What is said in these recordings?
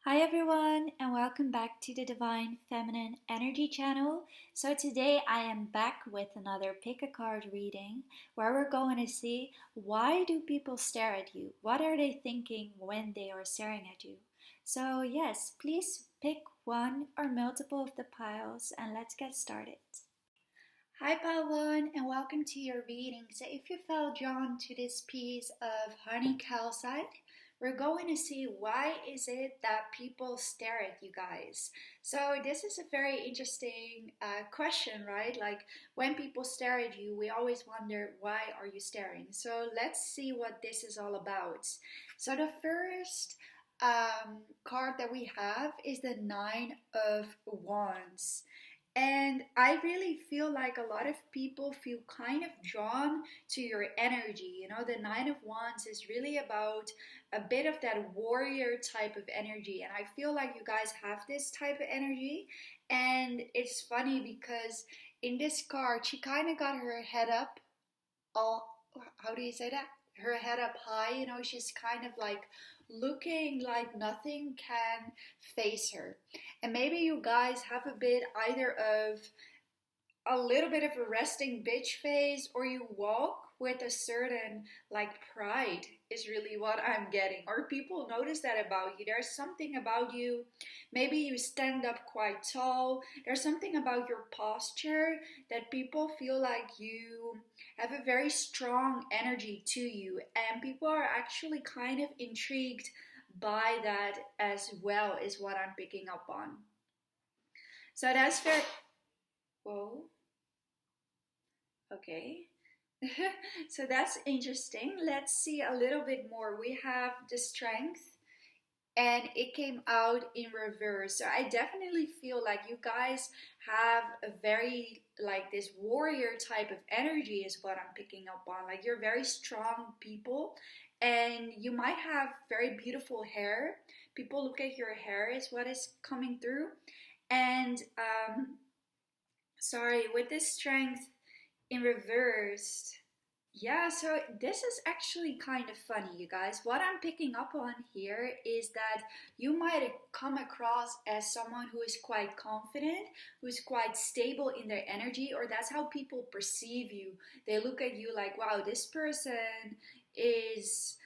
Hi everyone, and welcome back to the Divine Feminine Energy channel. So today I am back with another pick a card reading where we're going to see, why do people stare at you? What are they thinking when they are staring at you? So yes, please pick one or multiple of the piles and let's get started. Hi pile one, and welcome to your reading. So if you felt drawn to this piece of honey calcite, we're going to see, why is it that people stare at you guys? So this is a very interesting question, right? Like, when people stare at you, we always wonder, why are you staring? So let's see what this is all about. So the first card that we have is the Nine of Wands. And I really feel like a lot of people feel kind of drawn to your energy. You know, the Nine of Wands is really about a bit of that warrior type of energy. And I feel like you guys have this type of energy. And it's funny because in this card, she kind of got her head up, all, how do you say that? Her head up high, you know, she's kind of like looking like nothing can face her. And maybe you guys have a bit either of a little bit of a resting bitch face, or you walk with a certain like pride, is really what I'm getting. Or people notice that about you. There's something about you. Maybe you stand up quite tall. There's something about your posture that people feel like you have a very strong energy to you, and people are actually kind of intrigued by that as well, is what I'm picking up on. So that's very, whoa, okay. So that's interesting. Let's see a little bit more. We have the Strength, and it came out in reverse. So I definitely feel like you guys have a very, like, this warrior type of energy, is what I'm picking up on. Like, you're very strong people, and you might have very beautiful hair. People look at your hair, is what is coming through. And sorry, with this Strength in reverse, yeah, so this is actually kind of funny, you guys. What I'm picking up on here is that you might come across as someone who is quite confident, who's quite stable in their energy, or that's how people perceive you. They look at you like, wow, this person is,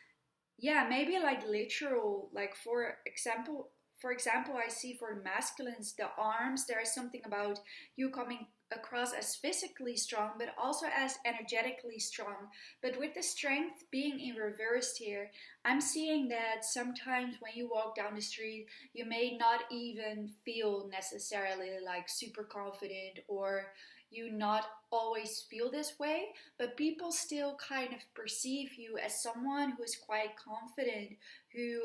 yeah, maybe like literal, like for example, I see for masculines, the arms, there is something about you coming across as physically strong, but also as energetically strong. But with the Strength being in reversed here, I'm seeing that sometimes when you walk down the street, you may not even feel necessarily like super confident, or you not always feel this way, but people still kind of perceive you as someone who is quite confident, who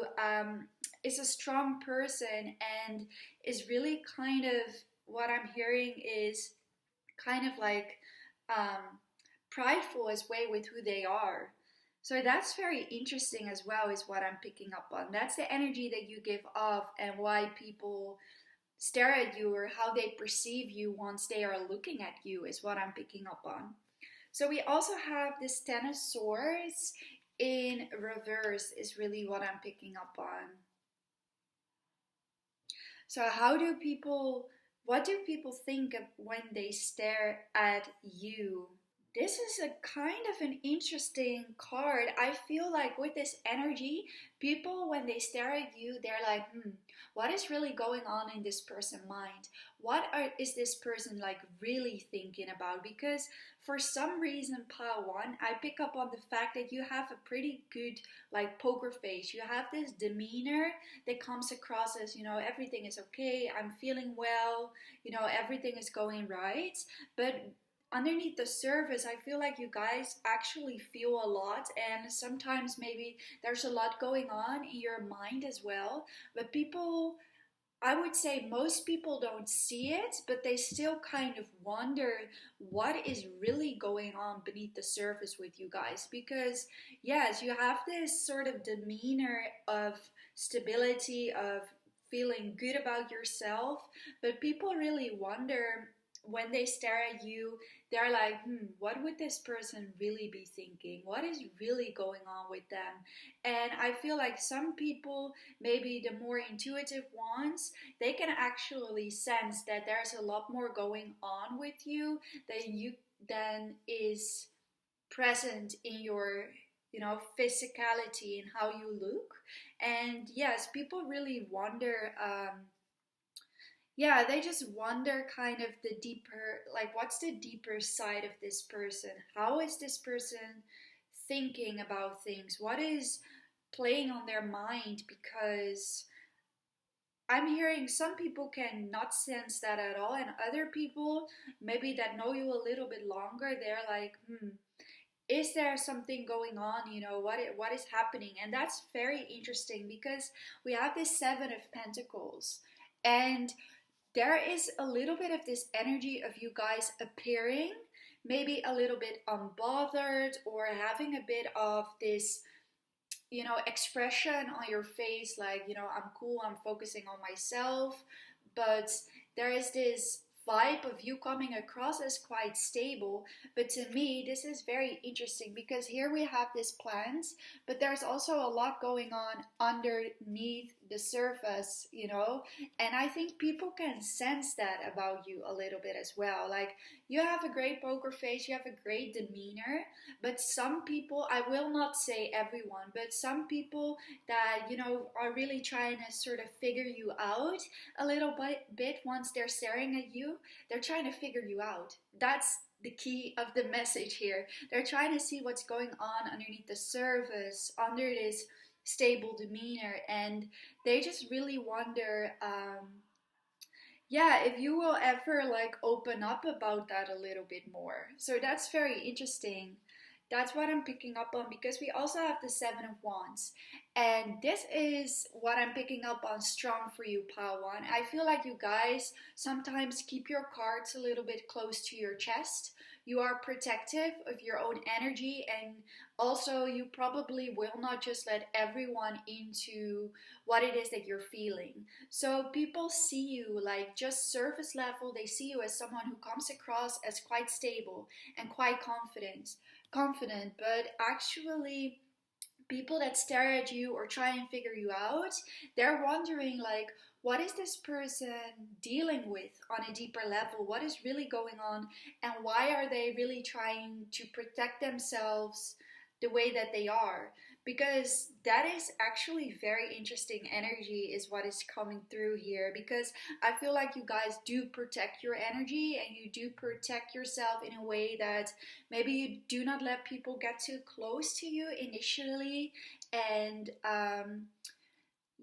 is a strong person, and is really kind of, what I'm hearing is kind of like prideful as way with who they are. So that's very interesting as well, is what I'm picking up on. That's the energy that you give off, and why people stare at you, or how they perceive you once they are looking at you, is what I'm picking up on. So we also have this Ten of Swords in reverse, is really what I'm picking up on. So what do people think of when they stare at you? This is a kind of an interesting card. I feel like with this energy, people, when they stare at you, they're like, what is really going on in this person's mind? Is this person like really thinking about? Because for some reason, pile one, I pick up on the fact that you have a pretty good like poker face. You have this demeanor that comes across as, everything is okay, I'm feeling well, everything is going right. But underneath the surface, I feel like you guys actually feel a lot, and sometimes maybe there's a lot going on in your mind as well. But people, I would say most people don't see it, but they still kind of wonder what is really going on beneath the surface with you guys. Because, yes, you have this sort of demeanor of stability, of feeling good about yourself, but people really wonder when they stare at you, they're like, what would this person really be thinking? What is really going on with them? And I feel like some people, maybe the more intuitive ones, they can actually sense that there's a lot more going on with you than is present in your physicality and how you look. And yes, people really wonder, yeah, they just wonder kind of the deeper, like, what's the deeper side of this person? How is this person thinking about things? What is playing on their mind? Because I'm hearing some people can not sense that at all, and other people, maybe that know you a little bit longer, they're like, is there something going on? What is happening? And that's very interesting because we have this Seven of Pentacles, and there is a little bit of this energy of you guys appearing maybe a little bit unbothered, or having a bit of this expression on your face, like, I'm cool, I'm focusing on myself. But there is this vibe of you coming across as quite stable. But to me, this is very interesting because here we have this plans, but there's also a lot going on underneath the surface, and I think people can sense that about you a little bit as well. Like, you have a great poker face, you have a great demeanor, but some people, I will not say everyone, but some people that are really trying to sort of figure you out a little bit once they're staring at you. They're trying to figure you out. That's the key of the message here. They're trying to see what's going on underneath the surface, under this stable demeanor, and they just really wonder, yeah, if you will ever like open up about that a little bit more. So that's very interesting. That's what I'm picking up on, because we also have the Seven of Wands. And this is what I'm picking up on strong for you, Pile 1. I feel like you guys sometimes keep your cards a little bit close to your chest. You are protective of your own energy, and also you probably will not just let everyone into what it is that you're feeling. So people see you like just surface level. They see you as someone who comes across as quite stable and quite confident, but actually people that stare at you or try and figure you out, they're wondering like, what is this person dealing with on a deeper level? What is really going on? And why are they really trying to protect themselves the way that they are? Because that is actually very interesting energy is what is coming through here, because I feel like you guys do protect your energy and you do protect yourself in a way that maybe you do not let people get too close to you initially. And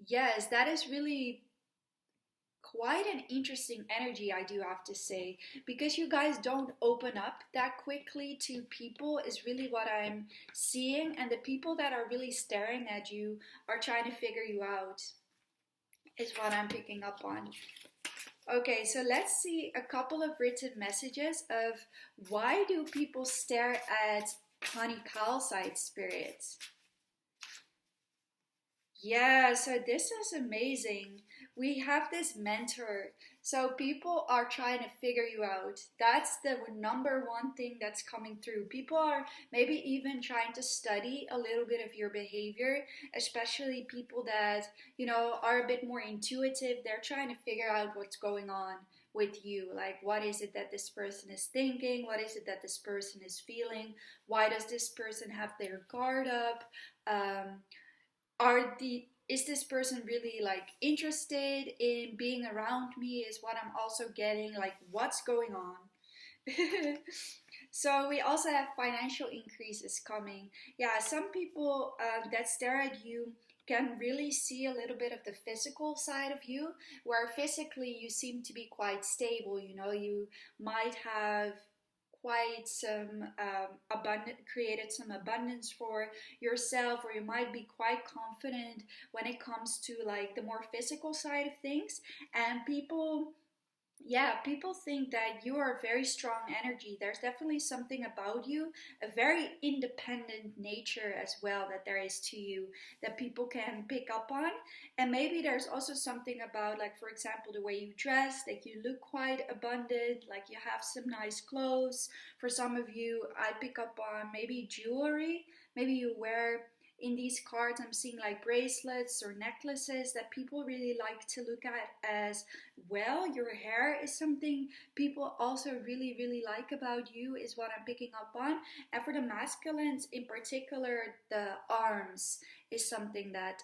yes, that is really quite an interesting energy, I do have to say, because you guys don't open up that quickly to people is really what I'm seeing, and the people that are really staring at you are trying to figure you out is what I'm picking up on. Okay, so let's see a couple of written messages of why do people stare at honey calcite spirits. Yeah, so this is amazing. We have this mentor. So people are trying to figure you out. That's the number one thing that's coming through. People are maybe even trying to study a little bit of your behavior, especially people that, are a bit more intuitive. They're trying to figure out what's going on with you. Like, what is it that this person is thinking? What is it that this person is feeling? Why does this person have their guard up? Is this person really like interested in being around me, is what I'm also getting, like what's going on. So we also have financial increases coming. Yeah, some people that stare at you can really see a little bit of the physical side of you, where physically you seem to be quite stable. You might have quite some created some abundance for yourself, or you might be quite confident when it comes to like the more physical side of things. And people Yeah, people think that you are a very strong energy. There's definitely something about you, a very independent nature as well that there is to you that people can pick up on. And maybe there's also something about, like, for example, the way you dress, that you look quite abundant, like you have some nice clothes. For some of you, I pick up on maybe jewelry. Maybe you wear in these cards, I'm seeing like bracelets or necklaces that people really like to look at as well. Your hair is something people also really, really like about you, is what I'm picking up on. And for the masculines in particular, the arms is something that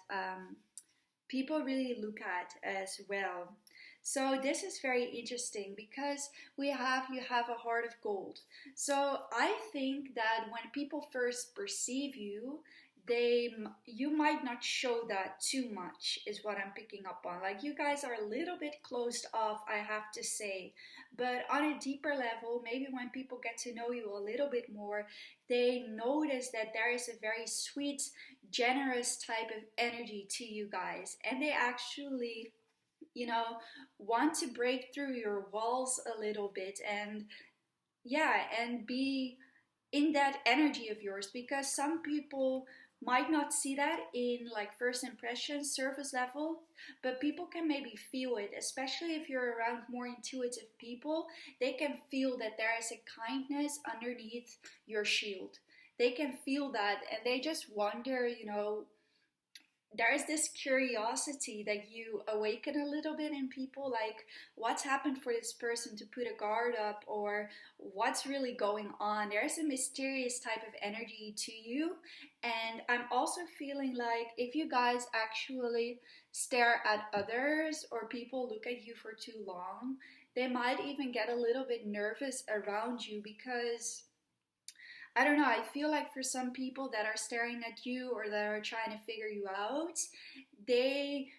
people really look at as well. So this is very interesting because you have a heart of gold. So I think that when people first perceive you, you might not show that too much, is what I'm picking up on. Like, you guys are a little bit closed off, I have to say. But on a deeper level, maybe when people get to know you a little bit more, they notice that there is a very sweet, generous type of energy to you guys, and they actually, you know, want to break through your walls a little bit, and yeah, and be in that energy of yours, because some people might not see that in like first impression surface level, but people can maybe feel it, especially if you're around more intuitive people. They can feel that there is a kindness underneath your shield. They can feel that, and they just wonder, there is this curiosity that you awaken a little bit in people, like what's happened for this person to put a guard up, or what's really going on. There's a mysterious type of energy to you. And I'm also feeling like if you guys actually stare at others, or people look at you for too long, they might even get a little bit nervous around you, because I don't know, I feel like for some people that are staring at you or that are trying to figure you out, they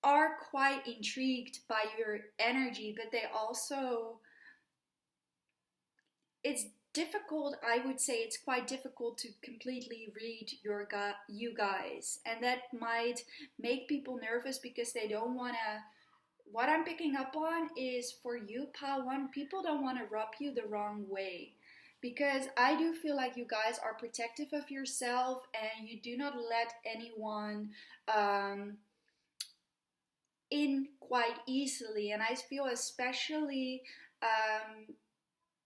are quite intrigued by your energy, but they also, it's difficult, I would say it's quite difficult to completely read you guys. And that might make people nervous because they don't want to, what I'm picking up on is for you, Pawan, people don't want to rub you the wrong way. Because I do feel like you guys are protective of yourself, and you do not let anyone um, in quite easily. And I feel especially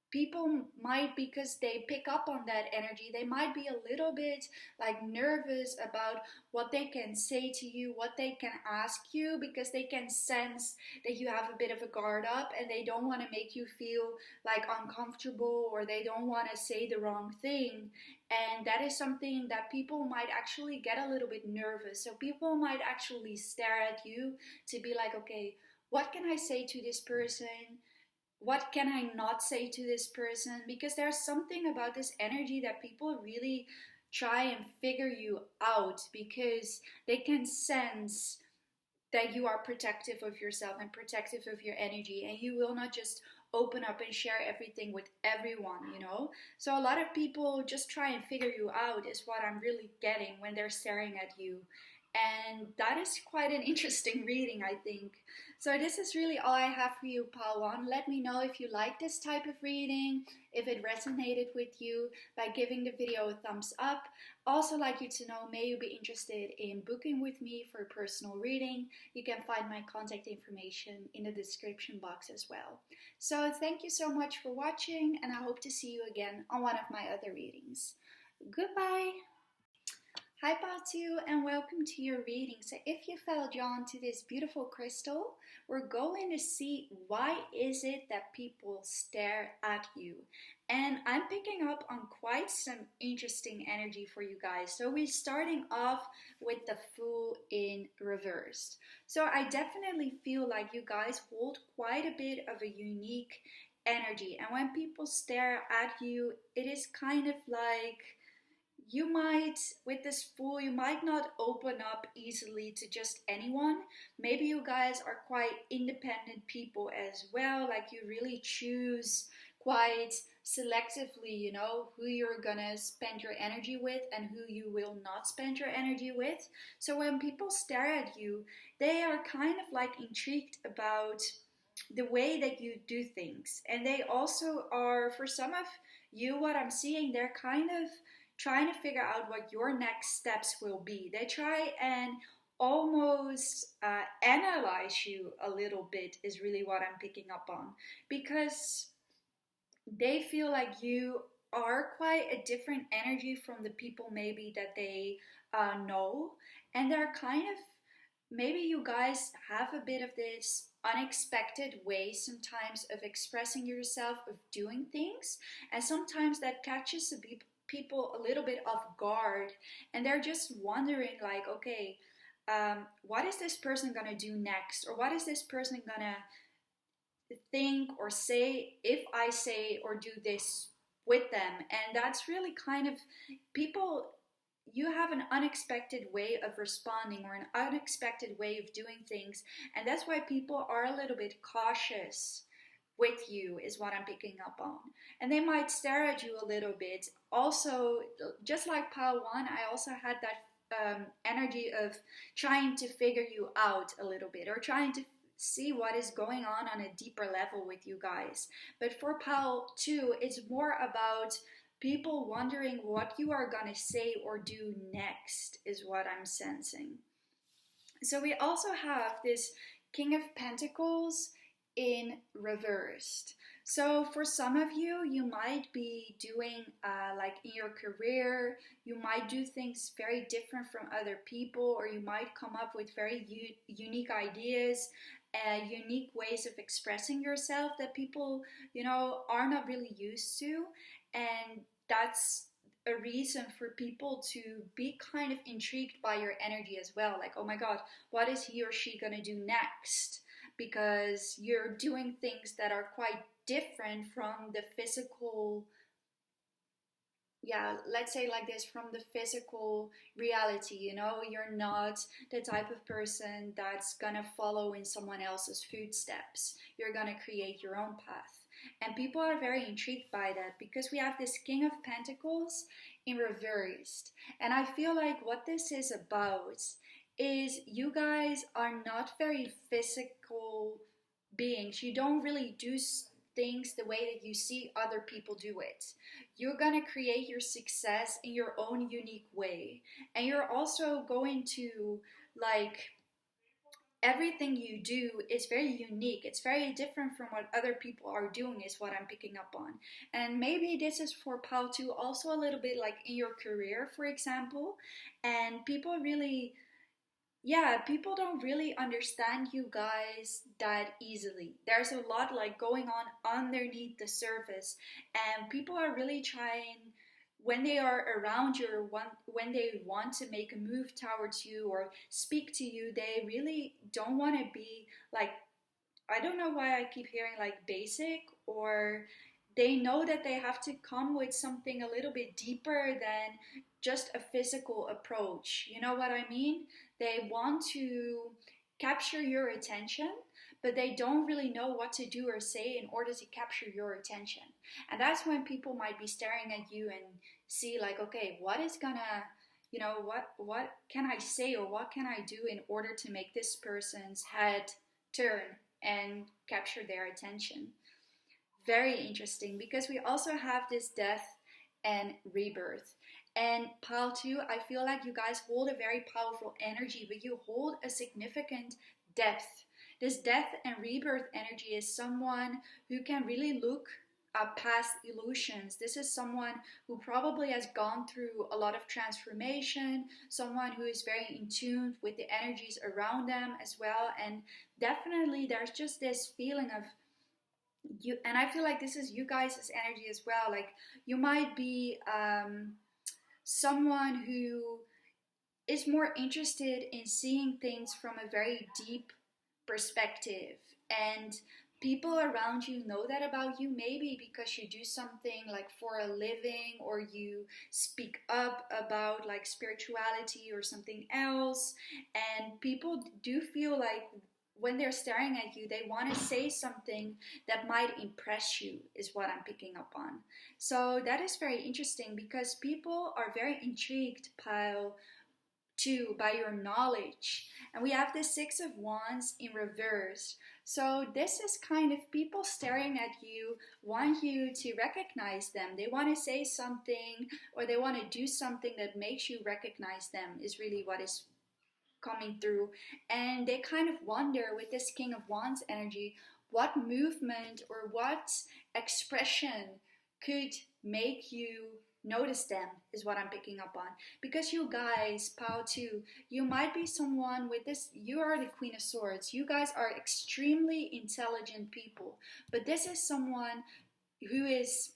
people might, because they pick up on that energy, they might be a little bit like nervous about what they can say to you, what they can ask you, because they can sense that you have a bit of a guard up, and they don't want to make you feel like uncomfortable, or they don't want to say the wrong thing. And that is something that people might actually get a little bit nervous. So people might actually stare at you to be like, okay, what can I say to this person? What can I not say to this person? Because there's something about this energy that people really try and figure you out, because they can sense that you are protective of yourself and protective of your energy, and you will not just open up and share everything with everyone. So a lot of people just try and figure you out, is what I'm really getting when they're staring at you. And that is quite an interesting reading, I think. So this is really all I have for you, Pawan. Let me know if you like this type of reading, if it resonated with you, by giving the video a thumbs up. Also like you to know, may you be interested in booking with me for a personal reading. You can find my contact information in the description box as well. So thank you so much for watching, and I hope to see you again on one of my other readings. Goodbye! Hi Batu, and welcome to your reading. So if you fell drawn to this beautiful crystal, we're going to see why is it that people stare at you. And I'm picking up on quite some interesting energy for you guys. So we're starting off with the Fool in reverse. So I definitely feel like you guys hold quite a bit of a unique energy. And when people stare at you, it is kind of like, you might, with this Fool, you might not open up easily to just anyone. Maybe you guys are quite independent people as well, like you really choose quite selectively, who you're gonna spend your energy with and who you will not spend your energy with. So when people stare at you, they are kind of like intrigued about the way that you do things. And they also are, for some of you, what I'm seeing, they're kind of trying to figure out what your next steps will be. They try and almost analyze you a little bit, is really what I'm picking up on, because they feel like you are quite a different energy from the people maybe that they know. And they're kind of, maybe you guys have a bit of this unexpected way sometimes of expressing yourself, of doing things, and sometimes that catches the people a little bit off guard, and they're just wondering like, okay, what is this person gonna do next, or what is this person gonna think or say if I say or do this with them. And that's really kind of, people, you have an unexpected way of responding or an unexpected way of doing things, and that's why people are a little bit cautious with you, is what I'm picking up on. And they might stare at you a little bit. Also, just like pile one, I also had that energy of trying to figure you out a little bit, or trying to see what is going on a deeper level with you guys. But for pile two, it's more about people wondering what you are gonna say or do next, is what I'm sensing. So we also have this King of Pentacles in reversed. So for some of you, you might be doing like in your career, you might do things very different from other people, or you might come up with very unique ideas, unique ways of expressing yourself that people, you know, are not really used to. And that's a reason for people to be kind of intrigued by your energy as well. Like, oh my God, what is he or she gonna do next? Because you're doing things that are quite different from the physical, yeah, let's say like this, from the physical reality. You know, you're not the type of person that's gonna follow in someone else's footsteps. You're gonna create your own path. And people are very intrigued by that, because we have this King of Pentacles in reversed. And I feel like what this is about is you guys are not very physical beings. You don't really do things the way that you see other people do it. You're gonna create your success in your own unique way. And you're also going to, like, everything you do is very unique. It's very different from what other people are doing, is what I'm picking up on. And maybe this is for pile two also a little bit, like in your career, for example. And people really, yeah, people don't really understand you guys that easily. There's a lot like going on underneath the surface, and people are really trying, when they are around you, or when they want to make a move towards you or speak to you, they really don't want to be like, I don't know why I keep hearing like basic, or they know that they have to come with something a little bit deeper than just a physical approach. You know what I mean? They want to capture your attention, but they don't really know what to do or say in order to capture your attention. And that's when people might be staring at you and see like, okay, what is gonna, you know, what can I say, or what can I do in order to make this person's head turn and capture their attention? Very interesting, because we also have this death and rebirth. And pile two, I feel like you guys hold a very powerful energy, but you hold a significant depth. This death and rebirth energy is someone who can really look past illusions. This is someone who probably has gone through a lot of transformation, someone who is very in tune with the energies around them as well. And definitely there's just this feeling of you, and I feel like this is you guys' energy as well. Like, you might be someone who is more interested in seeing things from a very deep perspective, and people around you know that about you, maybe because you do something like for a living, or you speak up about like spirituality or something else, and people do feel like when they're staring at you, they want to say something that might impress you, is what I'm picking up on. So that is very interesting, because people are very intrigued, pile Two, by your knowledge. And we have the Six of Wands in reverse. So this is kind of people staring at you, want you to recognize them. They want to say something, or they want to do something that makes you recognize them, is really what is coming through. And they kind of wonder, with this King of Wands energy, what movement or what expression could make you notice them, is what I'm picking up on. Because you guys, Pao 2, you might be someone with this, you are the Queen of Swords. You guys are extremely intelligent people. But this is someone who is,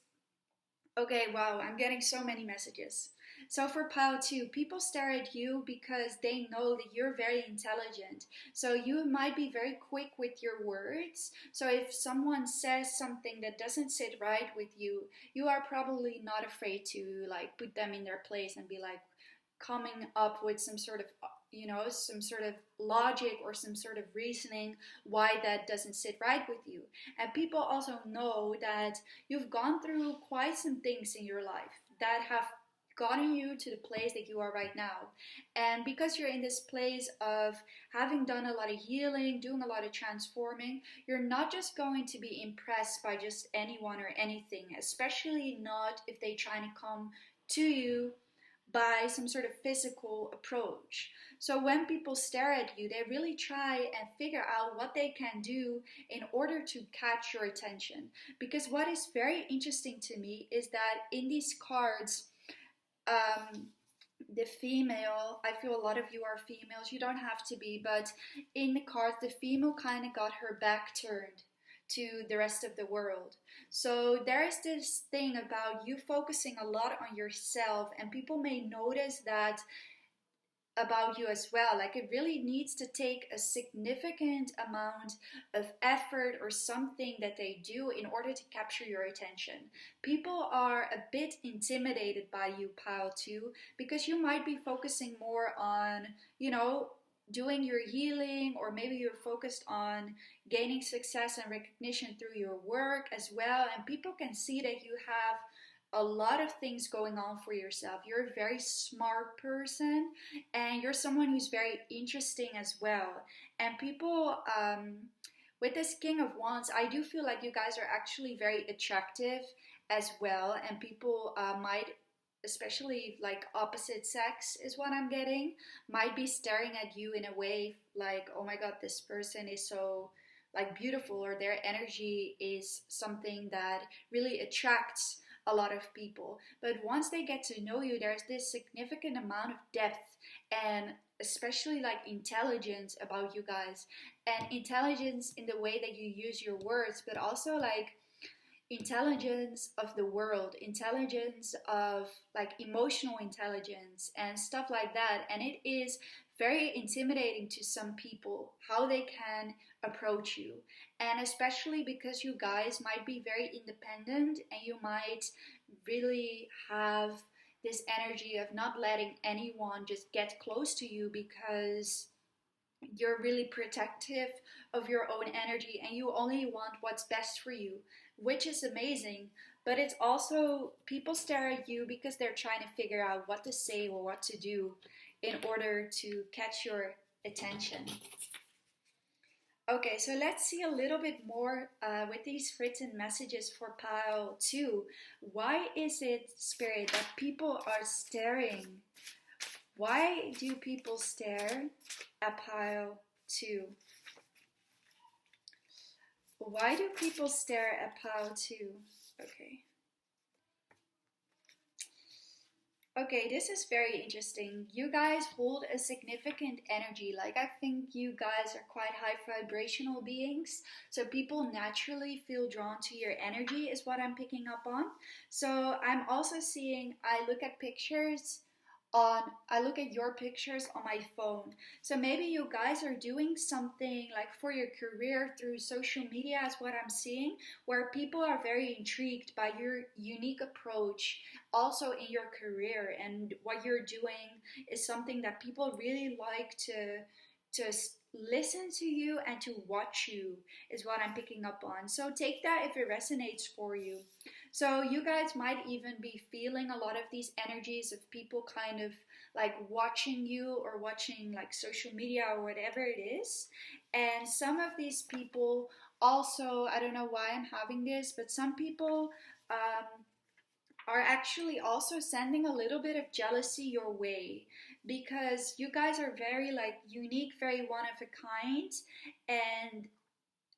okay, wow, I'm getting so many messages. So for Pao 2, people stare at you because they know that you're very intelligent. So you might be very quick with your words. So if someone says something that doesn't sit right with you, you are probably not afraid to like put them in their place and be like coming up with some sort of, you know, some sort of logic or some sort of reasoning why that doesn't sit right with you. And people also know that you've gone through quite some things in your life that have gotten you to the place that you are right now. And because you're in this place of having done a lot of healing, doing a lot of transforming, you're not just going to be impressed by just anyone or anything, especially not if they try to come to you by some sort of physical approach. So when people stare at you, they really try and figure out what they can do in order to catch your attention. Because what is very interesting to me is that in these cards, the female, I feel a lot of you are females, you don't have to be, but in the cards, the female kind of got her back turned to the rest of the world. So there is this thing about you focusing a lot on yourself, and people may notice that about you as well. Like, it really needs to take a significant amount of effort or something that they do in order to capture your attention. People are a bit intimidated by you, Pile 2, because you might be focusing more on, you know, doing your healing, or maybe you're focused on gaining success and recognition through your work as well. And people can see that you have a lot of things going on for yourself. You're a very smart person, and you're someone who's very interesting as well. And people, with this King of Wands, I do feel like you guys are actually very attractive as well. And people might, especially like opposite sex is what I'm getting, might be staring at you in a way like, oh my god, this person is so like beautiful, or their energy is something that really attracts a lot of people. But once they get to know you, there's this significant amount of depth and especially like intelligence about you guys, and intelligence in the way that you use your words, but also like intelligence of the world, intelligence of like emotional intelligence and stuff like that. And it is very intimidating to some people how they can approach you, and especially because you guys might be very independent, and you might really have this energy of not letting anyone just get close to you, because you're really protective of your own energy and you only want what's best for you, which is amazing. But it's also, people stare at you because they're trying to figure out what to say or what to do in order to catch your attention. Okay, so let's see a little bit more with these written messages for Pile 2. Why is it, Spirit, that people are staring? Why do people stare at Pile 2? Why do people stare at Pile 2? Okay. Okay, this is very interesting. You guys hold a significant energy. Like, I think you guys are quite high vibrational beings. So people naturally feel drawn to your energy is what I'm picking up on. So I'm also seeing, I look at your pictures on my phone. So maybe you guys are doing something like for your career through social media is what I'm seeing, where people are very intrigued by your unique approach also in your career, and what you're doing is something that people really like to listen to you and to watch you is what I'm picking up on. So take that if it resonates for you. So you guys might even be feeling a lot of these energies of people kind of like watching you or watching like social media or whatever it is. And some of these people also, I don't know why I'm having this, but some people are actually also sending a little bit of jealousy your way, because you guys are very like unique, very one of a kind, and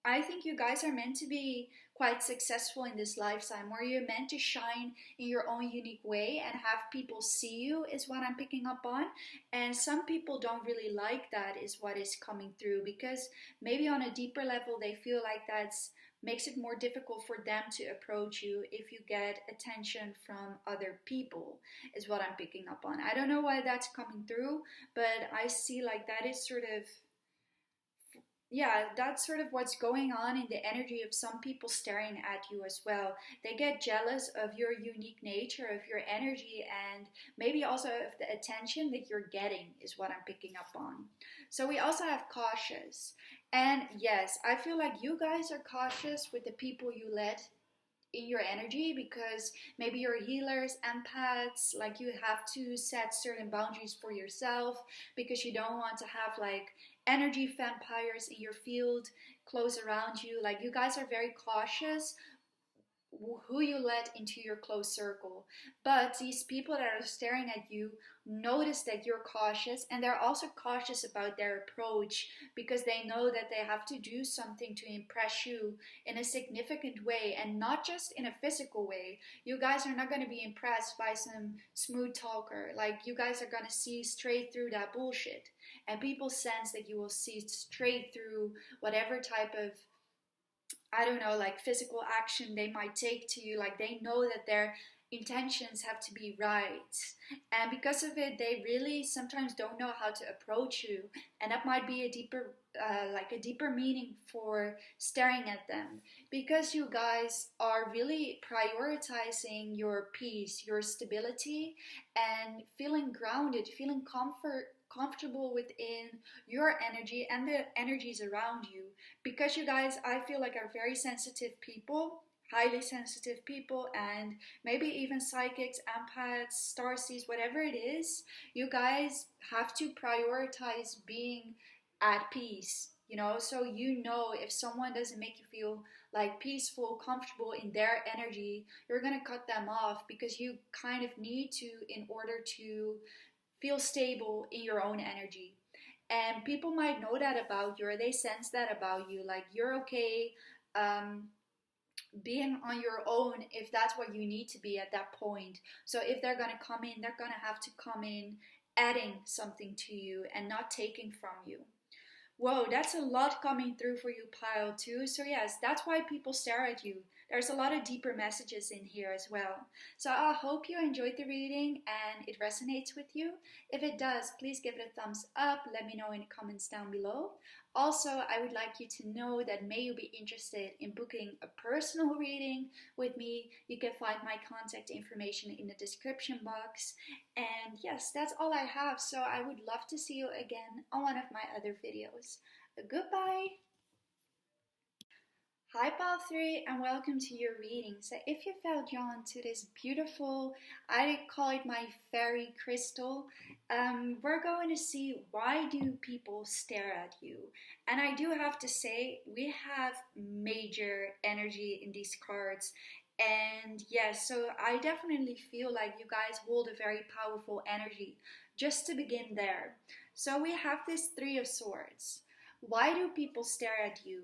I think you guys are meant to be quite successful in this lifetime, where you're meant to shine in your own unique way and have people see you, is what I'm picking up on. And some people don't really like that, is what is coming through, because maybe on a deeper level they feel like that's makes it more difficult for them to approach you if you get attention from other people, is what I'm picking up on. I don't know why that's coming through, but I see like that is sort of, yeah, that's sort of what's going on in the energy of some people staring at you as well. They get jealous of your unique nature, of your energy, and maybe also of the attention that you're getting, is what I'm picking up on. So we also have cautious. And yes, I feel like you guys are cautious with the people you let in your energy, because maybe you're healers, empaths, like you have to set certain boundaries for yourself, because you don't want to have like energy vampires in your field close around you. Like you guys are very cautious who you let into your close circle. But these people that are staring at you notice that you're cautious, and they're also cautious about their approach, because they know that they have to do something to impress you in a significant way, and not just in a physical way. You guys are not going to be impressed by some smooth talker. Like you guys are going to see straight through that bullshit, and people sense that you will see straight through whatever type of, I don't know, like physical action they might take to you. Like they know that their intentions have to be right. And because of it, they really sometimes don't know how to approach you. And that might be a deeper, like a deeper meaning for staring at them. Because you guys are really prioritizing your peace, your stability, and feeling grounded, feeling comfortable within your energy and the energies around you, because you guys, I feel like, are very sensitive people, highly sensitive people, and maybe even psychics, empaths, starseeds, whatever it is. You guys have to prioritize being at peace, you know. So you know, if someone doesn't make you feel like peaceful, comfortable in their energy, you're gonna cut them off, because you kind of need to, in order to feel stable in your own energy. And people might know that about you, or they sense that about you, like you're okay um, being on your own if that's what you need to be at that point. So if they're gonna come in, they're gonna have to come in adding something to you and not taking from you. Whoa, that's a lot coming through for you, pile 2. So yes, that's why people stare at you. There's a lot of deeper messages in here as well. So I hope you enjoyed the reading and it resonates with you. If it does, please give it a thumbs up. Let me know in the comments down below. Also, I would like you to know that may you be interested in booking a personal reading with me, you can find my contact information in the description box. And yes, that's all I have. So I would love to see you again on one of my other videos. Goodbye! Hi Pile 3, and welcome to your reading. So if you felt drawn to this beautiful, I call it my fairy crystal, we're going to see why do people stare at you. And I do have to say, we have major energy in these cards. And yes, so I definitely feel like you guys hold a very powerful energy, just to begin there. So we have this Three of Swords. Why do people stare at you?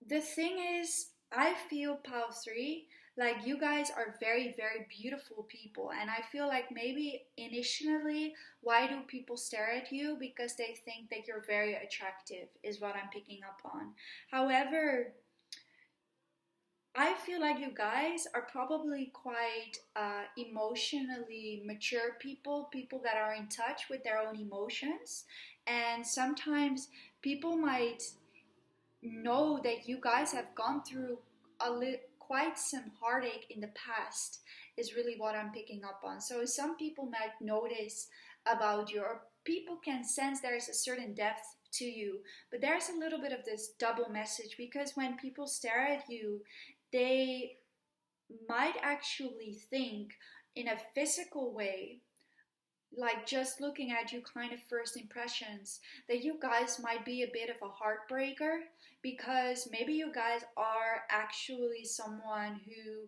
The thing is, I feel, Pile 3, like you guys are very, very beautiful people. And I feel like maybe initially, why do people stare at you? Because they think that you're very attractive, is what I'm picking up on. However, I feel like you guys are probably quite emotionally mature people, people that are in touch with their own emotions. And sometimes people might know that you guys have gone through quite some heartache in the past, is really what I'm picking up on. So some people might notice about you, or people can sense there's a certain depth to you, but there's a little bit of this double message, because when people stare at you, they might actually think in a physical way, like just looking at you kind of first impressions, that you guys might be a bit of a heartbreaker, because maybe you guys are actually someone who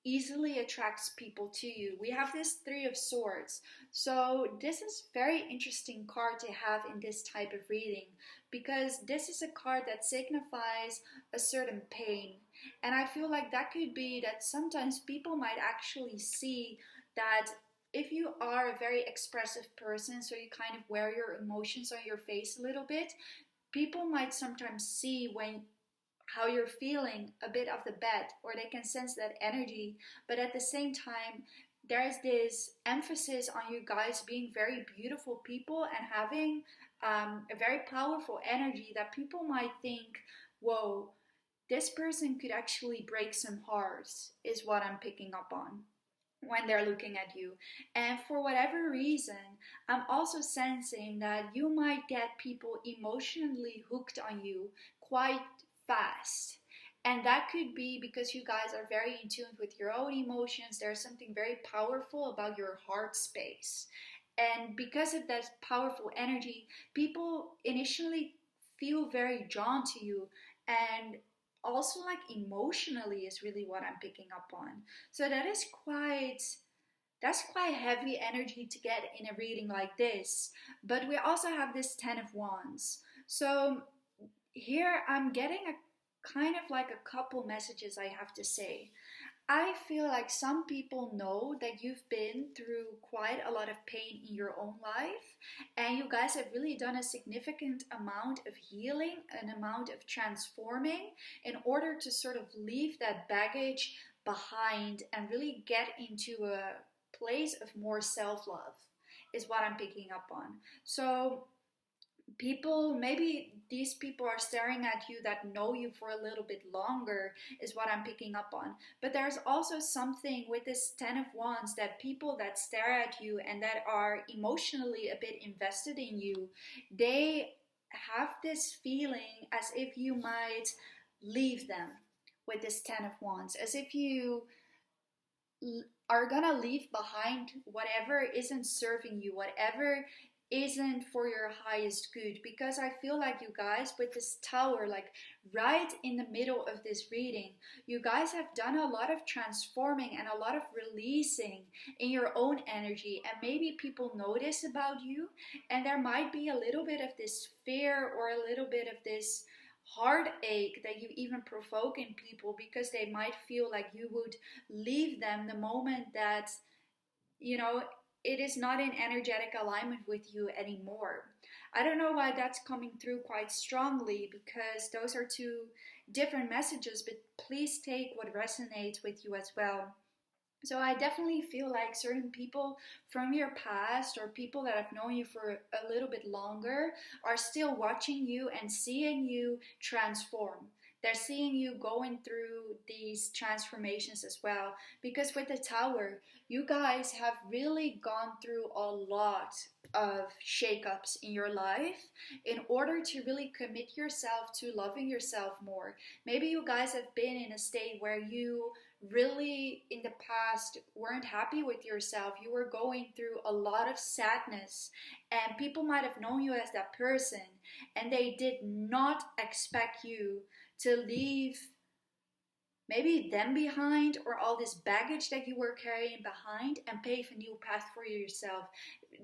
easily attracts people to you. We have this Three of Swords. So this is very interesting card to have in this type of reading, because this is a card that signifies a certain pain. And I feel like that could be that sometimes people might actually see that if you are a very expressive person, so you kind of wear your emotions on your face a little bit, people might sometimes see when how you're feeling a bit of the bed, or they can sense that energy. But at the same time, there's this emphasis on you guys being very beautiful people and having a very powerful energy that people might think, whoa, this person could actually break some hearts, is what I'm picking up on when they're looking at you. And for whatever reason, I'm also sensing that you might get people emotionally hooked on you quite fast. And that could be because you guys are very in tune with your own emotions. There's something very powerful about your heart space. And because of that powerful energy, people initially feel very drawn to you, and also like emotionally is really what I'm picking up on. So that's quite heavy energy to get in a reading like this. But we also have this Ten of Wands. So here I'm getting a kind of like a couple messages, I have to say. I feel like some people know that you've been through quite a lot of pain in your own life, and you guys have really done a significant amount of healing, an amount of transforming, in order to sort of leave that baggage behind and really get into a place of more self-love, is what I'm picking up on. So maybe these people are staring at you that know you for a little bit longer, is what I'm picking up on. But there's also something with this Ten of Wands, that people that stare at you and that are emotionally a bit invested in you, they have this feeling as if you might leave them with this Ten of Wands, as if you are gonna leave behind whatever isn't serving you, whatever isn't for your highest good. Because I feel like you guys, with this Tower, like right in the middle of this reading, you guys have done a lot of transforming and a lot of releasing in your own energy, and maybe people notice about you, and there might be a little bit of this fear or a little bit of this heartache that you even provoke in people, because they might feel like you would leave them the moment that, you know, it is not in energetic alignment with you anymore. I don't know why that's coming through quite strongly, because those are two different messages, but please take what resonates with you as well. So I definitely feel like certain people from your past, or people that have known you for a little bit longer, are still watching you and seeing you transform. They're seeing you going through these transformations as well. Because with the Tower, you guys have really gone through a lot of shakeups in your life in order to really commit yourself to loving yourself more. Maybe you guys have been in a state where you really in the past weren't happy with yourself. You were going through a lot of sadness, and people might have known you as that person, and they did not expect you to leave maybe them behind, or all this baggage that you were carrying behind, and pave a new path for yourself.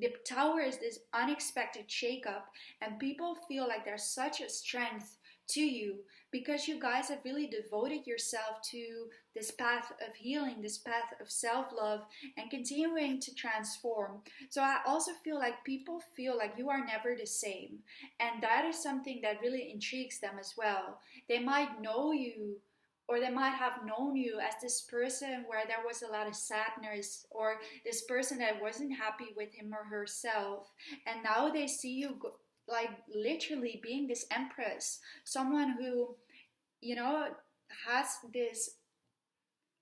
The Tower is this unexpected shakeup, and people feel like there's such a strength to you, because you guys have really devoted yourself to this path of healing, this path of self-love, and continuing to transform. So I also feel like people feel like you are never the same, and that is something that really intrigues them as well. They might know you, or they might have known you as this person where there was a lot of sadness, or this person that wasn't happy with him or herself, and now they see you like literally being this empress, someone who, you know, has this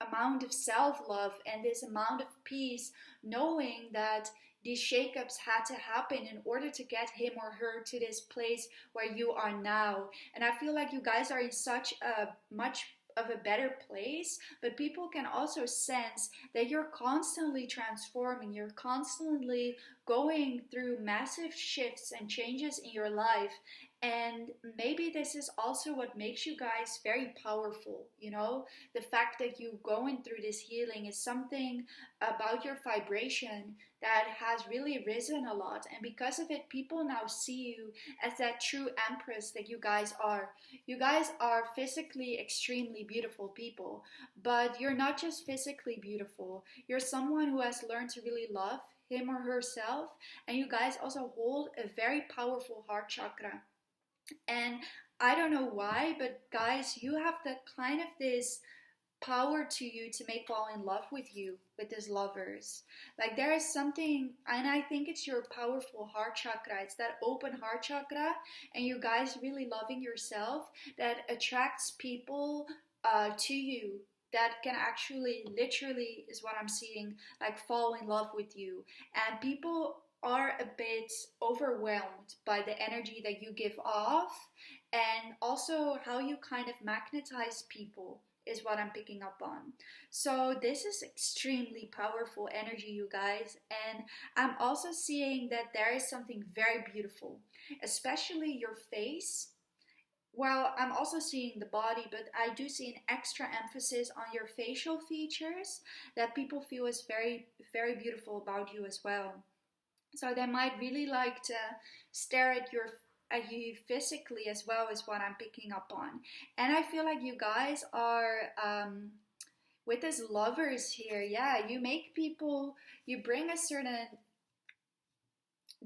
amount of self-love and this amount of peace, knowing that these shakeups had to happen in order to get him or her to this place where you are now. And I feel like you guys are in such a much a better place, but people can also sense that you're constantly transforming, you're constantly going through massive shifts and changes in your life. And maybe this is also what makes you guys very powerful, you know? The fact that you going through this healing is something about your vibration that has really risen a lot. And because of it, people now see you as that true empress that you guys are. You guys are physically extremely beautiful people, but you're not just physically beautiful. You're someone who has learned to really love him or herself, and you guys also hold a very powerful heart chakra. And I don't know why, but guys, you have the kind of this power to you to make fall in love with you, with these lovers. Like there is something, and I think it's your powerful heart chakra. It's that open heart chakra, and you guys really loving yourself that attracts people to you, that can actually, literally, is what I'm seeing, like fall in love with you. And people are a bit overwhelmed by the energy that you give off, and also how you kind of magnetize people is what I'm picking up on. So this is extremely powerful energy, you guys. And I'm also seeing that there is something very beautiful, especially your face. Well, I'm also seeing the body, but I do see an extra emphasis on your facial features that people feel is very, very beautiful about you as well. So they might really like to stare at you physically as well, is what I'm picking up on. And I feel like you guys are with these lovers here, yeah, you make people, you bring a certain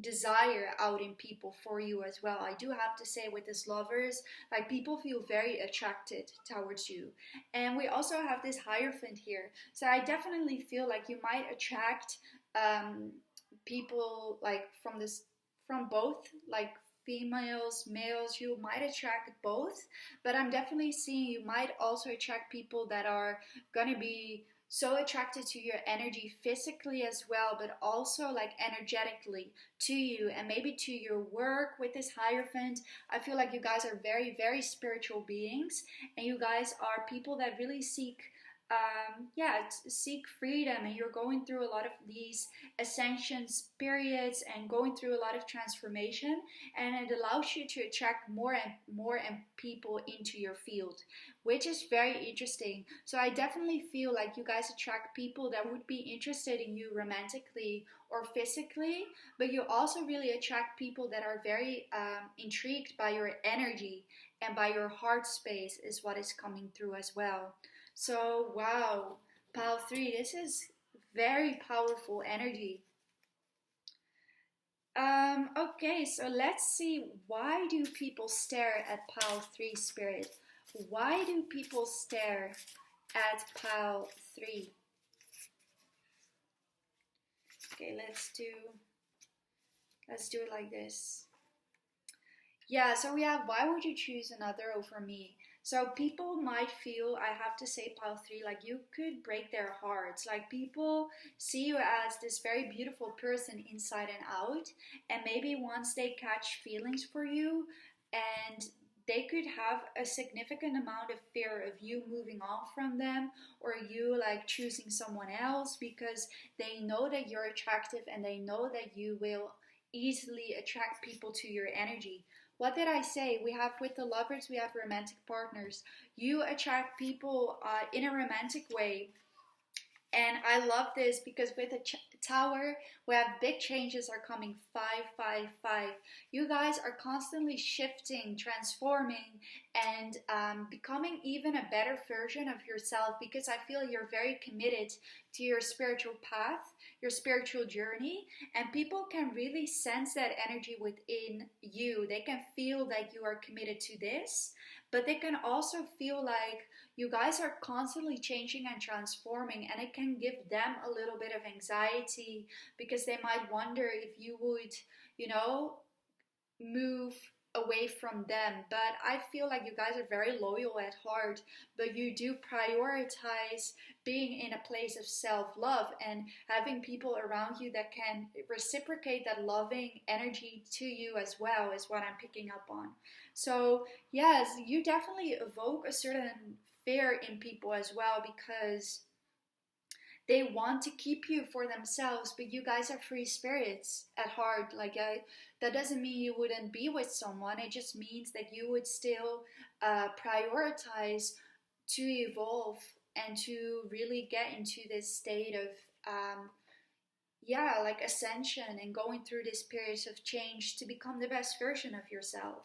desire out in people for you as well. I do have to say, with these lovers, like people feel very attracted towards you. And we also have this Hierophant here, so I definitely feel like you might attract people like from both, like females, males. You might attract both, but I'm definitely seeing you might also attract people that are gonna be so attracted to your energy physically as well, but also like energetically to you, and maybe to your work with this Hierophant. I feel like you guys are very, very spiritual beings, and you guys are people that really seek seek freedom, and you're going through a lot of these ascension periods and going through a lot of transformation, and it allows you to attract more and more and people into your field, which is very interesting. So I definitely feel like you guys attract people that would be interested in you romantically or physically, but you also really attract people that are very intrigued by your energy and by your heart space, is what is coming through as well. So, wow, pile 3, this is very powerful energy. Okay, so let's see, why do people stare at pile 3, Spirit? Why do people stare at pile 3? Okay, let's do it like this. Yeah, so we have, why would you choose another over me? So people might feel, I have to say, pile 3, like you could break their hearts. Like people see you as this very beautiful person inside and out, and maybe once they catch feelings for you, and they could have a significant amount of fear of you moving on from them, or you like choosing someone else, because they know that you're attractive and they know that you will easily attract people to your energy. What did I say? We have, with the lovers, we have romantic partners. You attract people in a romantic way. And I love this because with the tower, we have big changes are coming, 555. You guys are constantly shifting, transforming, and becoming even a better version of yourself, because I feel you're very committed to your spiritual path, your spiritual journey, and people can really sense that energy within you. They can feel that you are committed to this, but they can also feel like you guys are constantly changing and transforming, and it can give them a little bit of anxiety, because they might wonder if you would, you know, move away from them, but I feel like you guys are very loyal at heart, but you do prioritize being in a place of self-love and having people around you that can reciprocate that loving energy to you as well, is what I'm picking up on. So yes, you definitely evoke a certain fear in people as well, because they want to keep you for themselves, but you guys are free spirits at heart. Like, that doesn't mean you wouldn't be with someone. It just means that you would still prioritize to evolve and to really get into this state of like ascension and going through this periods of change to become the best version of yourself.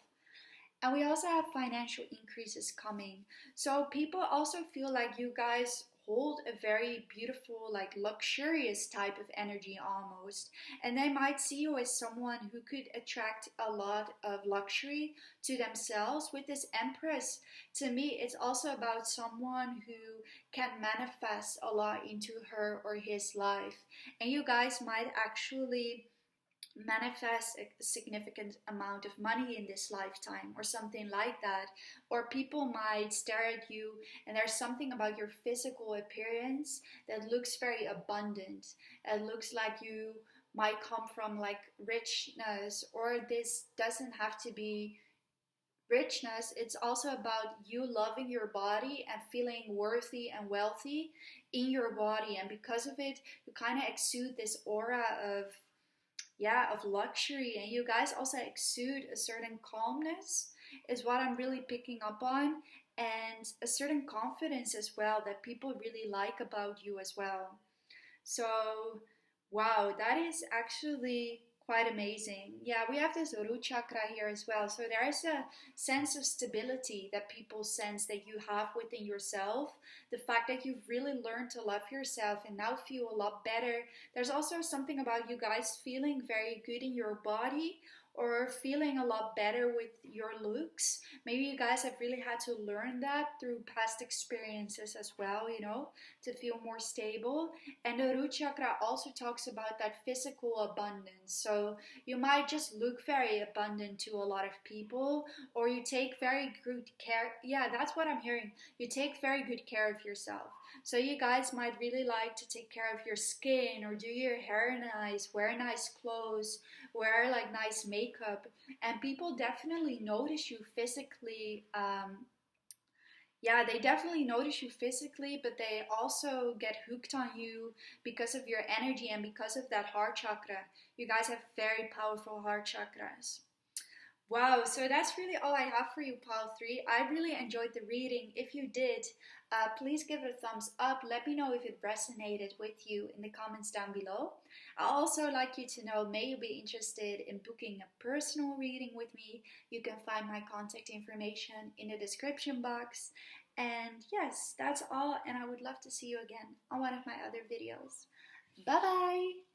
And we also have financial increases coming. So people also feel like you guys hold a very beautiful, like luxurious type of energy almost. And they might see you as someone who could attract a lot of luxury to themselves. With this Empress, to me, it's also about someone who can manifest a lot into her or his life. And you guys might actually manifest a significant amount of money in this lifetime or something like that. Or people might stare at you and there's something about your physical appearance that looks very abundant. It looks like you might come from like richness, or this doesn't have to be richness. It's also about you loving your body and feeling worthy and wealthy in your body, and because of it you kind of exude this aura of luxury. And you guys also exude a certain calmness, is what I'm really picking up on, and a certain confidence as well that people really like about you as well. So wow, that is actually quite amazing. Yeah, we have this root chakra here as well. So there is a sense of stability that people sense that you have within yourself. The fact that you've really learned to love yourself and now feel a lot better. There's also something about you guys feeling very good in your body, or feeling a lot better with your looks. Maybe you guys have really had to learn that through past experiences as well, you know, to feel more stable. And the root chakra also talks about that physical abundance. So you might just look very abundant to a lot of people, or you take very good care. Yeah, that's what I'm hearing. You take very good care of yourself. So you guys might really like to take care of your skin, or do your hair nice, wear nice clothes, wear like nice makeup, and people definitely notice you physically. They definitely notice you physically, but they also get hooked on you because of your energy and because of that heart chakra. You guys have very powerful heart chakras. Wow, so that's really all I have for you, Pile 3. I really enjoyed the reading. If you did, please give it a thumbs up. Let me know if it resonated with you in the comments down below. I'd also like you to know, may you be interested in booking a personal reading with me. You can find my contact information in the description box. And yes, that's all, and I would love to see you again on one of my other videos. Bye bye!